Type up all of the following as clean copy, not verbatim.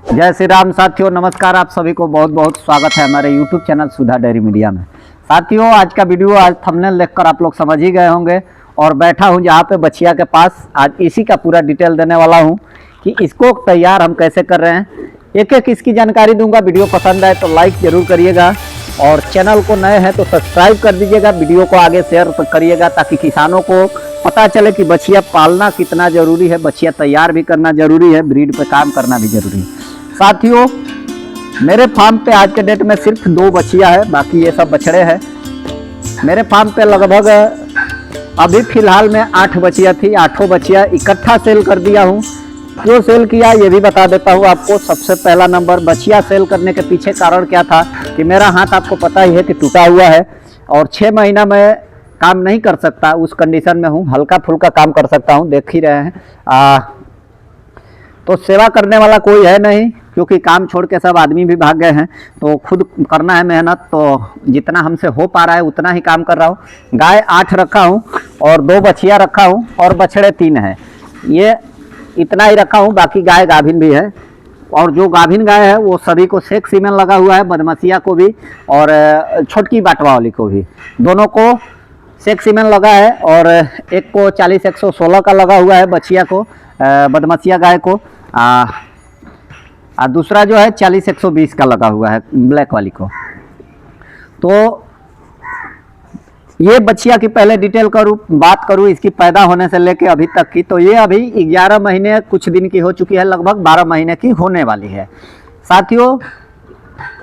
जय श्री राम साथियों, नमस्कार। आप सभी को बहुत बहुत स्वागत है हमारे YouTube चैनल सुधा डेयरी मीडिया में। साथियों, आज का वीडियो आज थंबनेल देखकर आप लोग समझ ही गए होंगे और बैठा हूं जहां पे बछिया के पास। आज इसी का पूरा डिटेल देने वाला हूं कि इसको तैयार हम कैसे कर रहे हैं। एक एक इसकी जानकारी दूंगा। वीडियो पसंद आए तो लाइक जरूर करिएगा और चैनल को नए हैं तो सब्सक्राइब कर दीजिएगा। वीडियो को आगे शेयर करिएगा ताकि किसानों को पता चले कि बछिया पालना कितना ज़रूरी है, बछिया तैयार भी करना ज़रूरी है, ब्रीड पे काम करना भी ज़रूरी है। साथियों, मेरे फार्म पे आज के डेट में सिर्फ 2 बछिया है, बाकी ये सब बछड़े हैं। मेरे फार्म पे लगभग अभी फ़िलहाल में 8 बछिया थी। 8 बछिया इकट्ठा सेल कर दिया हूँ। क्यों सेल किया ये भी बता देता हूँ आपको। सबसे पहला नंबर, बछिया सेल करने के पीछे कारण क्या था कि मेरा हाथ आपको पता ही है कि टूटा हुआ है और 6 महीना में काम नहीं कर सकता, उस कंडीशन में हूँ। हल्का फुल्का काम कर सकता हूँ, देख ही रहे हैं। तो सेवा करने वाला कोई है नहीं, क्योंकि काम छोड़ के सब आदमी भी भाग गए हैं, तो खुद करना है मेहनत। तो जितना हमसे हो पा रहा है उतना ही काम कर रहा हूँ। गाय 8 रखा हूँ और 2 बछिया रखा हूँ और बछड़े 3 हैं। ये इतना ही रखा हूँ। बाकी गाय गाभिन भी है और जो गाभिन गाय है वो सभी को सेक सीमेन लगा हुआ है, बदमसिया को भी और छोटकी बाटवा वाली को भी, दोनों को सेक सीमेन लगा है। और एक को 40-116 का लगा हुआ है बछिया को, बदमसिया गाय को। दूसरा जो है 40-120 का लगा हुआ है ब्लैक वाली को। तो ये बछिया की पहले डिटेल बात करूँ इसकी पैदा होने से लेके अभी तक की, तो ये अभी 11 महीने कुछ दिन की हो चुकी है, लगभग 12 महीने की होने वाली है। साथियों,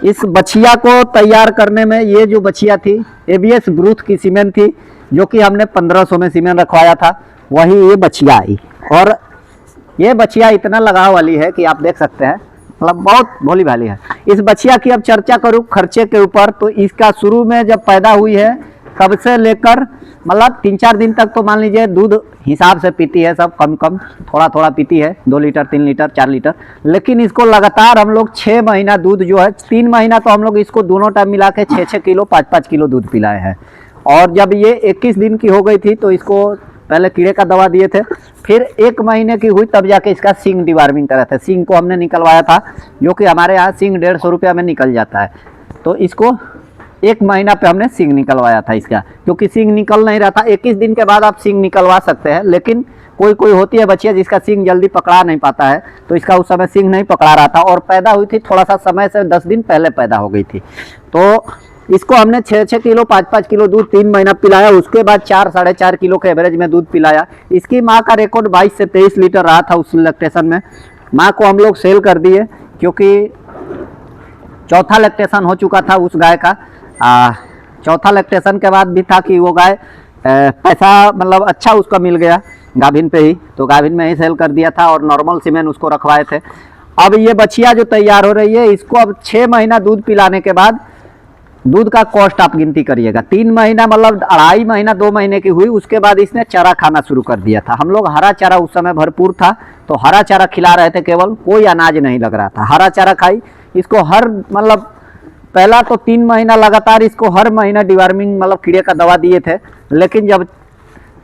इस बछिया को तैयार करने में ये जो बछिया थी ABS ब्रूथ की सीमेन थी, जो कि हमने 1500 में सीमेन रखवाया था, वही ये बछिया आई। और ये बछिया इतना लगाव वाली है कि आप देख सकते हैं, मतलब बहुत भोली भाली है। इस बछिया की अब चर्चा करूँ खर्चे के ऊपर, तो इसका शुरू में जब पैदा हुई है तब से लेकर मतलब 3-4 दिन तक तो मान लीजिए दूध हिसाब से पीती है, सब कम कम थोड़ा थोड़ा पीती है, 2 लीटर 3 लीटर 4 लीटर। लेकिन इसको लगातार हम लोग 6 महीना दूध जो है, 3 महीना तो हम लोग इसको दोनों टाइम मिला के 6-6 किलो 5-5 किलो दूध पिलाए हैं। और जब ये 21 दिन की हो गई थी तो इसको पहले कीड़े का दवा दिए थे, फिर 1 महीने की हुई तब जाके इसका सींग डिवार्मिंग करा था। सींग को हमने निकलवाया था, जो कि हमारे यहाँ सींग 150 रुपया में निकल जाता है। तो इसको 1 महीना पे हमने सींग निकलवाया था इसका, क्योंकि सींग निकल नहीं रहा था। 21 दिन के बाद आप सींग निकलवा सकते हैं, लेकिन कोई कोई होती है बच्चियाँ जिसका सींग जल्दी पकड़ा नहीं पाता है, तो इसका उस समय सींग नहीं पकड़ा रहा था और पैदा हुई थी थोड़ा सा समय से 10 दिन पहले पैदा हो गई थी। तो इसको हमने 6-6 किलो 5-5 किलो दूध 3 महीना पिलाया। उसके बाद 4-4.5 किलो के एवरेज में दूध पिलाया। इसकी माँ का रिकॉर्ड 22 से 23 लीटर रहा था उस लैक्टेशन में। माँ को हम लोग सेल कर दिए, क्योंकि चौथा लैक्टेशन हो चुका था उस गाय का। चौथा लैक्टेशन के बाद भी था कि वो गाय पैसा मतलब अच्छा उसका मिल गया गाभिन पे ही, तो गाभिन में ही सेल कर दिया था और नॉर्मल सीमेन उसको रखवाए थे। अब ये बछिया जो तैयार हो रही है, इसको अब 6 महीना दूध पिलाने के बाद दूध का कॉस्ट आप गिनती करिएगा। 3 महीना मतलब 2.5 महीना 2 महीने की हुई, उसके बाद इसने चारा खाना शुरू कर दिया था। हम लोग हरा चारा उस समय भरपूर था, तो हरा चारा खिला रहे थे, केवल कोई अनाज नहीं लग रहा था। हरा चारा खाई इसको हर मतलब पहला तो 3 महीना लगातार इसको हर महीना डिवार्मिंग मतलब कीड़े का दवा दिए थे। लेकिन जब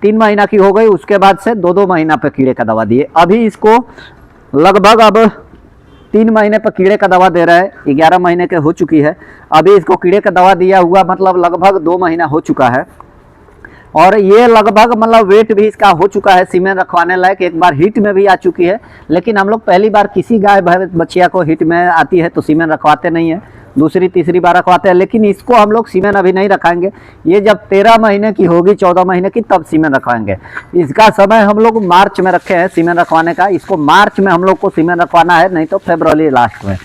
3 महीना की हो गई उसके बाद से 2-2 महीना पे कीड़े का दवा दिए। अभी इसको लगभग अब 3 महीने पर कीड़े का दवा दे रहा है, 11 महीने के हो चुकी है। अभी इसको कीड़े का दवा दिया हुआ मतलब लगभग 2 महीना हो चुका है। और ये लगभग मतलब वेट भी इसका हो चुका है सीमेन रखवाने लायक। एक बार हीट में भी आ चुकी है, लेकिन हम लोग पहली बार किसी गाय बछिया को हीट में आती है तो सीमेन रखवाते नहीं है, दूसरी तीसरी बार रखवाते हैं। लेकिन इसको हम लोग सीमेन अभी नहीं रखाएंगे। ये जब 13 महीने की होगी, 14 महीने की, तब सीमेन रखवाएंगे। इसका समय हम लोग मार्च में रखे हैं सीमेन रखवाने का। इसको मार्च में हम लोग को सीमेन रखवाना है, नहीं तो फरवरी लास्ट में।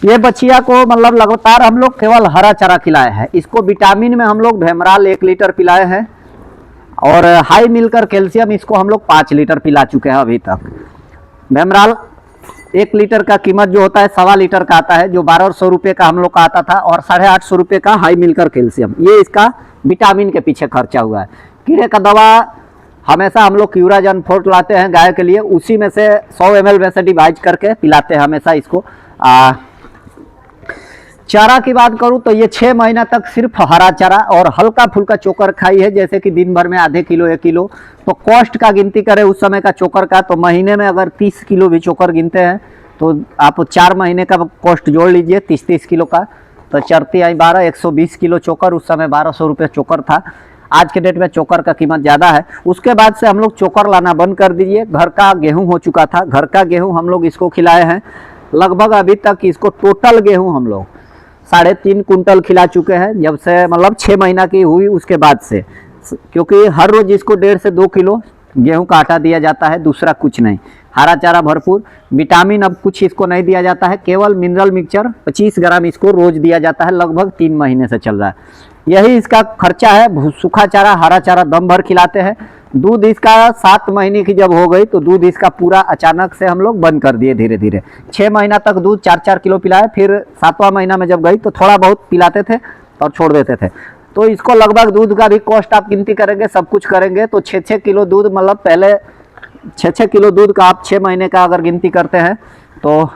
ये बछिया को मतलब लगातार हम लोग केवल हरा चारा खिलाए हैं। इसको विटामिन में हम लोग भेमराल 1 लीटर पिलाए हैं और हाई मिलकर कैल्शियम इसको हम लोग 5 लीटर पिला चुके हैं अभी तक। भेमराल 1 लीटर का कीमत जो होता है 1.25 लीटर का आता है, जो 1200 रुपये का हम लोग का आता था, और 850 रुपये का हाई मिलकर कैल्शियम। ये इसका विटामिन के पीछे खर्चा हुआ है। कीड़े का दवा हमेशा हम लोग क्यूराजन फोर्ट लाते हैं गाय के लिए, उसी में से 100 ml में से डिवाइड करके पिलाते हैं हमेशा इसको। चारा की बात करूं तो ये 6 महीना तक सिर्फ हरा चारा और हल्का फुल्का चोकर खाई है, जैसे कि दिन भर में आधे किलो 1 किलो। तो कॉस्ट का गिनती करें उस समय का चोकर का, तो महीने में अगर 30 किलो भी चोकर गिनते हैं तो आप 4 महीने का कॉस्ट जोड़ लीजिए 30-30 किलो का, तो चरती आई 12, 120 किलो चोकर, उस समय 1200 रुपये चोकर था। आज के डेट में चोकर का कीमत ज़्यादा है। उसके बाद से हम लोग चोकर लाना बंद कर दीजिए। घर का गेहूं हो चुका था, घर का गेहूं हम लोग इसको खिलाए हैं। लगभग अभी तक इसको टोटल गेहूं हम लोग 3.5 कुंटल खिला चुके हैं, जब से मतलब 6 महीना की हुई उसके बाद से, क्योंकि हर रोज इसको 1.5 से 2 किलो गेहूं का आटा दिया जाता है, दूसरा कुछ नहीं। हरा चारा भरपूर, विटामिन अब कुछ इसको नहीं दिया जाता है, केवल मिनरल मिक्सचर 25 ग्राम इसको रोज दिया जाता है। लगभग 3 महीने से चल रहा है, यही इसका खर्चा है। सूखा चारा, हरा चारा दम भर खिलाते हैं। दूध इसका 7 महीने की जब हो गई तो दूध इसका पूरा अचानक से हम लोग बंद कर दिए धीरे धीरे। 6 महीना तक दूध 4-4 किलो पिलाए, फिर 7वां महीना में जब गई तो थोड़ा बहुत पिलाते थे और छोड़ देते थे। तो इसको लगभग दूध का भी कॉस्ट आप गिनती करेंगे, सब कुछ करेंगे तो 6-6 किलो दूध, मतलब पहले 6-6 किलो दूध का आप 6 महीने का अगर गिनती करते हैं तो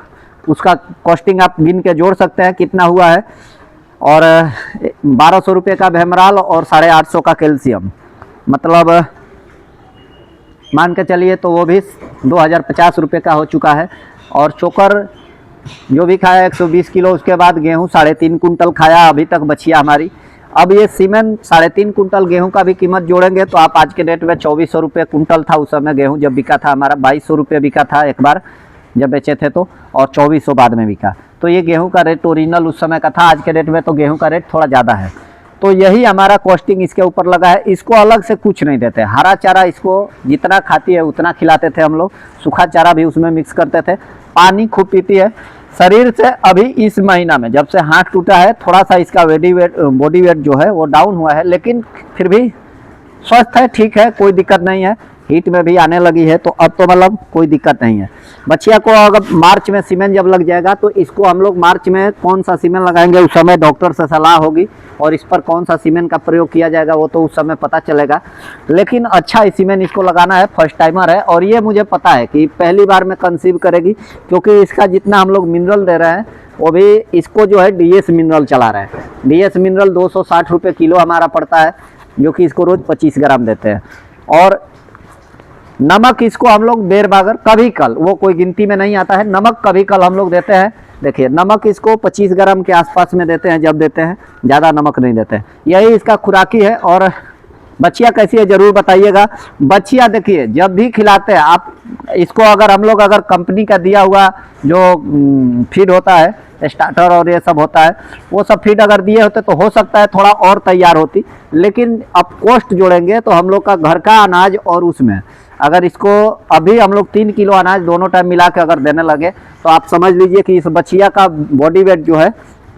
उसका कॉस्टिंग आप गिन के जोड़ सकते हैं कितना हुआ है। और 1200 रुपये का भैमराल और 850 का कैल्शियम, मतलब मान के चलिए तो वो भी 2050 रुपये का हो चुका है। और चोकर जो भी खाया 120 किलो, उसके बाद गेहूं 3.5 कुंटल खाया अभी तक बचिया हमारी। अब ये सीमेंट 3.5 कुंटल गेहूं का भी कीमत जोड़ेंगे तो आप आज के डेट में 2400 रुपये कुंटल था उस समय गेहूं जब बिका था हमारा। 2200 रुपये बिका था एक बार जब बेचे थे तो, और 2400 बाद में बिका। तो ये गेहूं का रेट ओरिजिनल उस समय का था। आज के डेट में तो गेहूं का रेट थोड़ा ज़्यादा है। तो यही हमारा कॉस्टिंग इसके ऊपर लगा है। इसको अलग से कुछ नहीं देते। हरा चारा इसको जितना खाती है उतना खिलाते थे हम लोग, सूखा चारा भी उसमें मिक्स करते थे। पानी खूब पीती है। शरीर से अभी इस महीना में जब से हाथ टूटा है थोड़ा सा इसका बॉडी वेट जो है वो डाउन हुआ है, लेकिन फिर भी स्वस्थ है, ठीक है, कोई दिक्कत नहीं है। हीट में भी आने लगी है तो अब तो मतलब कोई दिक्कत नहीं है। बच्चिया को अगर मार्च में सीमेंट जब लग जाएगा तो इसको हम लोग मार्च में कौन सा सीमेंट लगाएंगे उस समय डॉक्टर से सलाह होगी, और इस पर कौन सा सीमेंट का प्रयोग किया जाएगा वो तो उस समय पता चलेगा। लेकिन अच्छा सीमेंट इसको लगाना है, फर्स्ट टाइमर है। और ये मुझे पता है कि पहली बार में कंसीव करेगी, क्योंकि इसका जितना हम लोग मिनरल दे रहे हैं वो भी इसको जो है डीएस मिनरल चला रहे हैं। डीएस मिनरल 260 रुपये किलो हमारा पड़ता है, जो कि इसको रोज 25 ग्राम देते हैं। और नमक इसको हम लोग देर बागर कभी कल, वो कोई गिनती में नहीं आता है, नमक कभी कल हम लोग देते हैं। देखिए नमक इसको 25 ग्राम के आसपास में देते हैं जब देते हैं, ज़्यादा नमक नहीं देते हैं। यही इसका खुराकी है। और बच्चिया कैसी है ज़रूर बताइएगा। बच्चिया देखिए जब भी खिलाते हैं आप इसको, अगर हम लोग अगर कंपनी का दिया हुआ जो फीड होता है, स्टार्टर और ये सब होता है, वो सब फीड अगर दिए होते तो हो सकता है थोड़ा और तैयार होती। लेकिन अब कॉस्ट जोड़ेंगे तो हम लोग का घर का अनाज और उसमें अगर इसको अभी हम लोग 3 किलो अनाज दोनों टाइम मिला के अगर देने लगे तो आप समझ लीजिए कि इस बच्चिया का बॉडी वेट जो है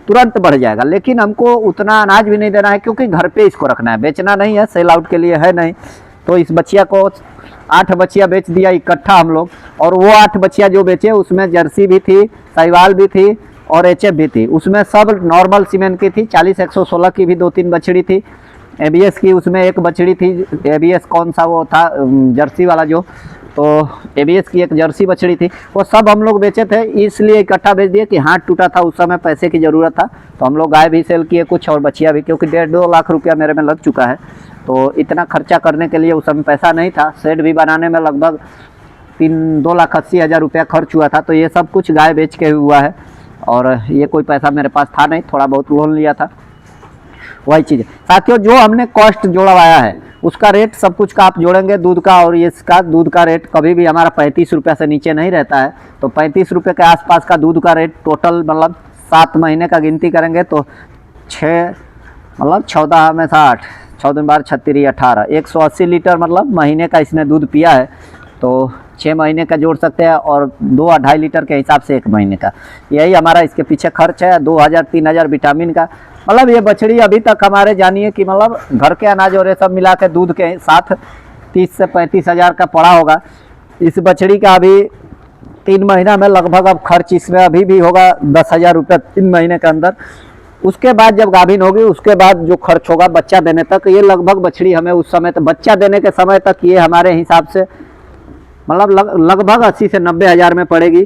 तुरंत बढ़ जाएगा। लेकिन हमको उतना अनाज भी नहीं देना है, क्योंकि घर पे इसको रखना है, बेचना नहीं है, सेल आउट के लिए है नहीं। तो इस बच्चिया को 8 बच्चिया बेच दिया इकट्ठा हम लोग। और वो 8 बच्चिया जो बेचे उसमें जर्सी भी थी, साहिवाल भी थी और एचएफ भी थी। उसमें सब नॉर्मल सीमेंट की थी। 40-116 की भी 2-3 बछड़ी थी। एबीएस की उसमें 1 बछड़ी थी। एबीएस कौन सा वो था जर्सी वाला जो, तो एबीएस की 1 जर्सी बछड़ी थी। वो सब हम लोग बेचे थे, इसलिए इकट्ठा बेच दिए कि हाथ टूटा था उस समय, पैसे की ज़रूरत था। तो हम लोग गाय भी सेल किए कुछ और बच्चियाँ भी, क्योंकि 1.5-2 लाख रुपया मेरे में लग चुका है। तो इतना खर्चा करने के लिए उस समय पैसा नहीं था। शेड भी बनाने में लगभग 2,80,000 रुपया खर्च हुआ था। तो ये सब कुछ गाय बेच के हुआ है, और ये कोई पैसा मेरे पास था नहीं, थोड़ा बहुत लोन लिया था, वही चीज़। साथियों जो हमने कॉस्ट जोड़वाया है उसका रेट सब कुछ का आप जोड़ेंगे दूध का, और इसका दूध का रेट कभी भी हमारा 35 रुपये से नीचे नहीं रहता है। तो 35 रुपये के आसपास का दूध का रेट टोटल, मतलब 7 महीने का गिनती करेंगे तो 14 में 60, 14 बार 36, 18, 180 लीटर मतलब महीने का इसने दूध पिया है। तो 6 महीने का जोड़ सकते हैं, और 2-2.5 लीटर के हिसाब से 1 महीने का। यही हमारा इसके पीछे खर्च है। 2,000-3,000 विटामिन का। मतलब ये बछड़ी अभी तक हमारे जानिए कि मतलब घर के अनाज और ये सब मिला के दूध के साथ 30 से 35 हज़ार का पड़ा होगा। इस बछड़ी का अभी 3 महीना में लगभग अब खर्च इसमें अभी भी होगा 10,000 रुपये 3 महीने के अंदर। उसके बाद जब गाभिन होगी उसके बाद जो खर्च होगा बच्चा देने तक, ये लगभग बछड़ी हमें उस समय तक, बच्चा देने के समय तक ये हमारे हिसाब से मतलब लगभग 80 से 90 हज़ार में पड़ेगी।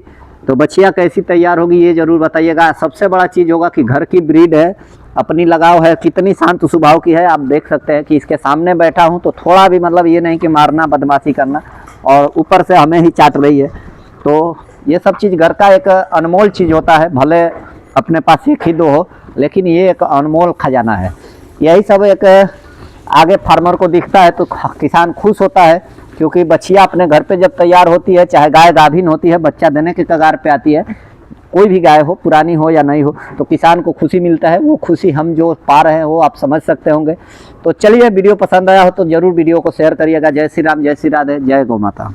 तो बच्चियाँ कैसी तैयार होगी ये ज़रूर बताइएगा। सबसे बड़ा चीज़ होगा कि घर की ब्रीड है, अपनी लगाव है, कितनी शांत स्वभाव की है। आप देख सकते हैं कि इसके सामने बैठा हूँ तो थोड़ा भी मतलब ये नहीं कि मारना, बदमाशी करना, और ऊपर से हमें ही चाट रही है। तो ये सब चीज़ घर का एक अनमोल चीज़ होता है, भले अपने पास एक ही दो हो, लेकिन ये एक अनमोल खजाना है। यही सब एक आगे फार्मर को दिखता है तो किसान खुश होता है, क्योंकि बछिया अपने घर पे जब तैयार होती है, चाहे गाय गाभिन होती है, बच्चा देने के कगार पे आती है, कोई भी गाय हो, पुरानी हो या नहीं हो, तो किसान को खुशी मिलता है। वो खुशी हम जो पा रहे हैं वो आप समझ सकते होंगे। तो चलिए, वीडियो पसंद आया हो तो ज़रूर वीडियो को शेयर करिएगा। जय श्री राम, जय श्री राधे, जय गौ माता।